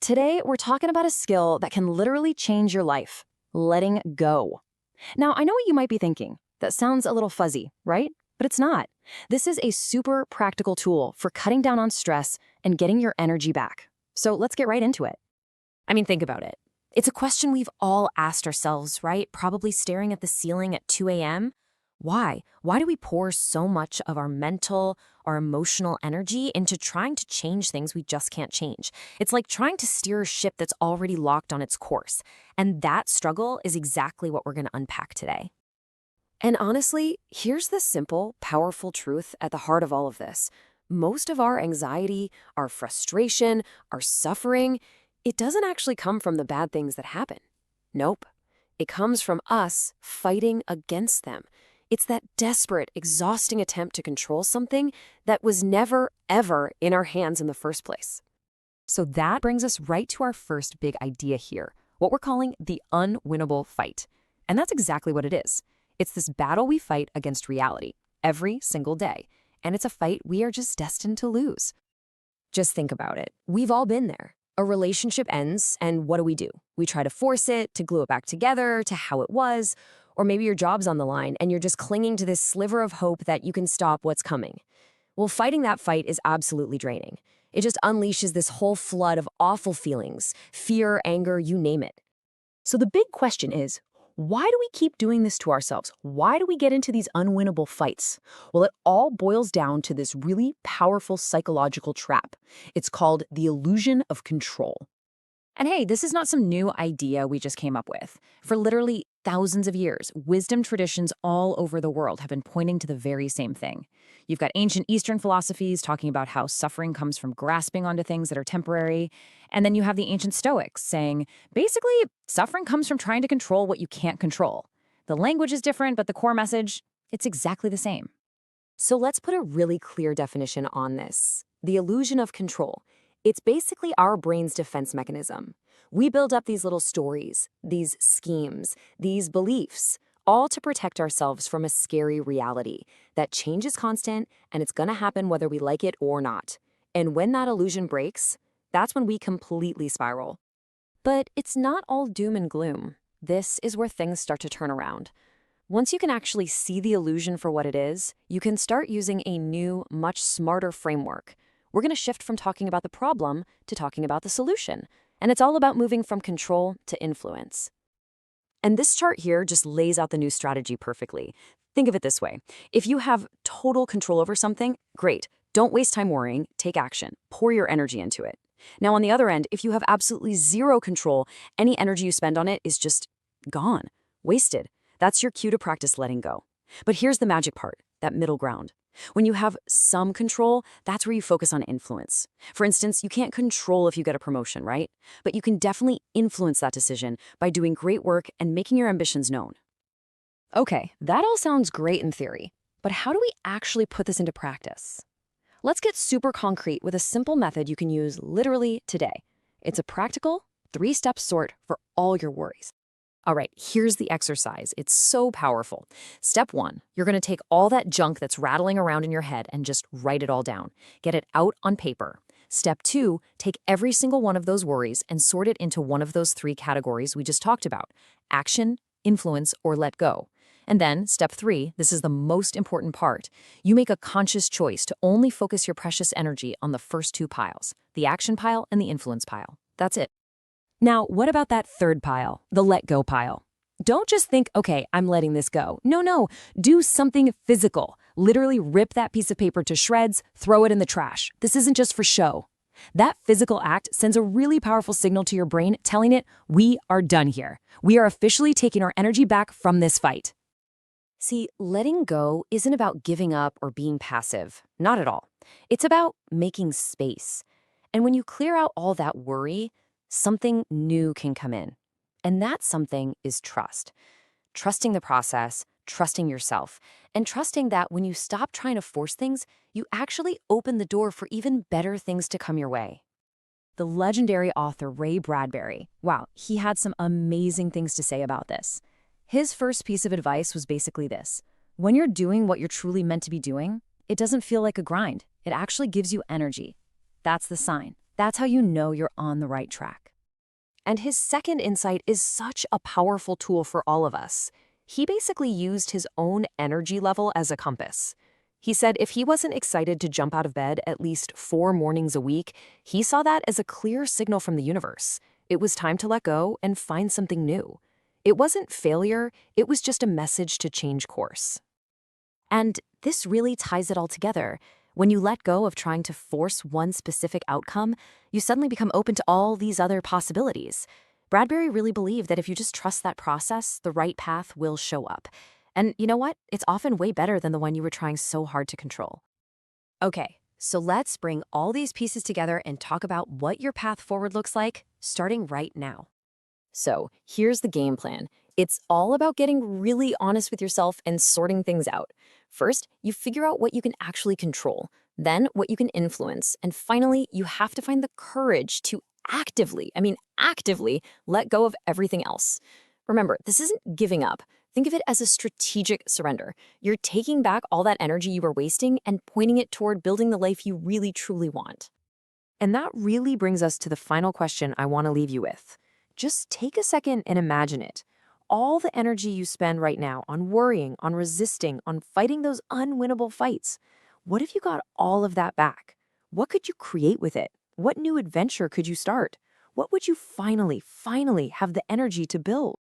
Today, we're talking about a skill that can literally change your life: letting go. Now, I know what you might be thinking. That sounds a little fuzzy, right? But it's not. This is a super practical tool for cutting down on stress and getting your energy back. So let's get right into it. I mean, think about it. It's a question we've all asked ourselves, right? Probably staring at the ceiling at 2 a.m. Why? Why do we pour so much of our mental, our emotional energy into trying to change things we just can't change? It's like trying to steer a ship that's already locked on its course. And that struggle is exactly what we're going to unpack today. And honestly, here's the simple, powerful truth at the heart of all of this. Most of our anxiety, our frustration, our suffering, it doesn't actually come from the bad things that happen. Nope. It comes from us fighting against them. It's that desperate, exhausting attempt to control something that was never, ever in our hands in the first place. So that brings us right to our first big idea here, what we're calling the unwinnable fight. And that's exactly what it is. It's this battle we fight against reality every single day. And it's a fight we are just destined to lose. Just think about it. We've all been there. A relationship ends, and what do? We try to force it, to glue it back together, to how it was. Or maybe your job's on the line, and you're just clinging to this sliver of hope that you can stop what's coming. Well, fighting that fight is absolutely draining. It just unleashes this whole flood of awful feelings, fear, anger, you name it. So the big question is, why do we keep doing this to ourselves? Why do we get into these unwinnable fights? Well, it all boils down to this really powerful psychological trap. It's called the illusion of control. And hey, this is not some new idea we just came up with. For literally thousands of years, wisdom traditions all over the world have been pointing to the very same thing. You've got ancient Eastern philosophies talking about how suffering comes from grasping onto things that are temporary. And then you have the ancient Stoics saying, basically, suffering comes from trying to control what you can't control. The language is different, but the core message, it's exactly the same. So let's put a really clear definition on this. The illusion of control. It's basically our brain's defense mechanism. We build up these little stories, these schemes, these beliefs, all to protect ourselves from a scary reality that change is constant and it's going to happen whether we like it or not. And when that illusion breaks, that's when we completely spiral. But it's not all doom and gloom. This is where things start to turn around. Once you can actually see the illusion for what it is, you can start using a new, much smarter framework. We're going to shift from talking about the problem to talking about the solution. And it's all about moving from control to influence. And this chart here just lays out the new strategy perfectly. Think of it this way. If you have total control over something, great. Don't waste time worrying. Take action. Pour your energy into it. Now, on the other end, if you have absolutely zero control, any energy you spend on it is just gone, wasted. That's your cue to practice letting go. But here's the magic part, that middle ground. When you have some control, that's where you focus on influence. For instance, you can't control if you get a promotion, right? But you can definitely influence that decision by doing great work and making your ambitions known. Okay, that all sounds great in theory, but how do we actually put this into practice? Let's get super concrete with a simple method you can use literally today. It's a practical, 3-step sort for all your worries. All right, here's the exercise. It's so powerful. Step 1, you're going to take all that junk that's rattling around in your head and just write it all down. Get it out on paper. Step 2, take every single one of those worries and sort it into one of those 3 categories we just talked about: action, influence, or let go. And then, step 3, this is the most important part. You make a conscious choice to only focus your precious energy on the first 2 piles, the action pile and the influence pile. That's it. Now, what about that third pile, the let go pile? Don't just think, okay, I'm letting this go. No, do something physical. Literally rip that piece of paper to shreds, throw it in the trash. This isn't just for show. That physical act sends a really powerful signal to your brain telling it, we are done here. We are officially taking our energy back from this fight. See, letting go isn't about giving up or being passive. Not at all. It's about making space. And when you clear out all that worry, something new can come in. And that something is trust. Trusting the process, trusting yourself, and trusting that when you stop trying to force things, you actually open the door for even better things to come your way. The legendary author Ray Bradbury, wow, he had some amazing things to say about this. His first piece of advice was basically this: when you're doing what you're truly meant to be doing, it doesn't feel like a grind. It actually gives you energy. That's the sign. That's how you know you're on the right track. And his second insight is such a powerful tool for all of us. He basically used his own energy level as a compass. He said if he wasn't excited to jump out of bed at least 4 mornings a week, he saw that as a clear signal from the universe. It was time to let go and find something new. It wasn't failure, it was just a message to change course. And this really ties it all together. When you let go of trying to force one specific outcome, you suddenly become open to all these other possibilities. Bradbury really believed that if you just trust that process, the right path will show up. And you know what? It's often way better than the one you were trying so hard to control. Okay, so let's bring all these pieces together and talk about what your path forward looks like, starting right now. So here's the game plan. It's all about getting really honest with yourself and sorting things out. First, you figure out what you can actually control, then what you can influence, and finally, you have to find the courage to actively let go of everything else. Remember, this isn't giving up. Think of it as a strategic surrender. You're taking back all that energy you were wasting and pointing it toward building the life you really truly want. And that really brings us to the final question I want to leave you with. Just take a second and imagine it. All the energy you spend right now on worrying, on resisting, on fighting those unwinnable fights. What if you got all of that back? What could you create with it? What new adventure could you start? What would you finally have the energy to build?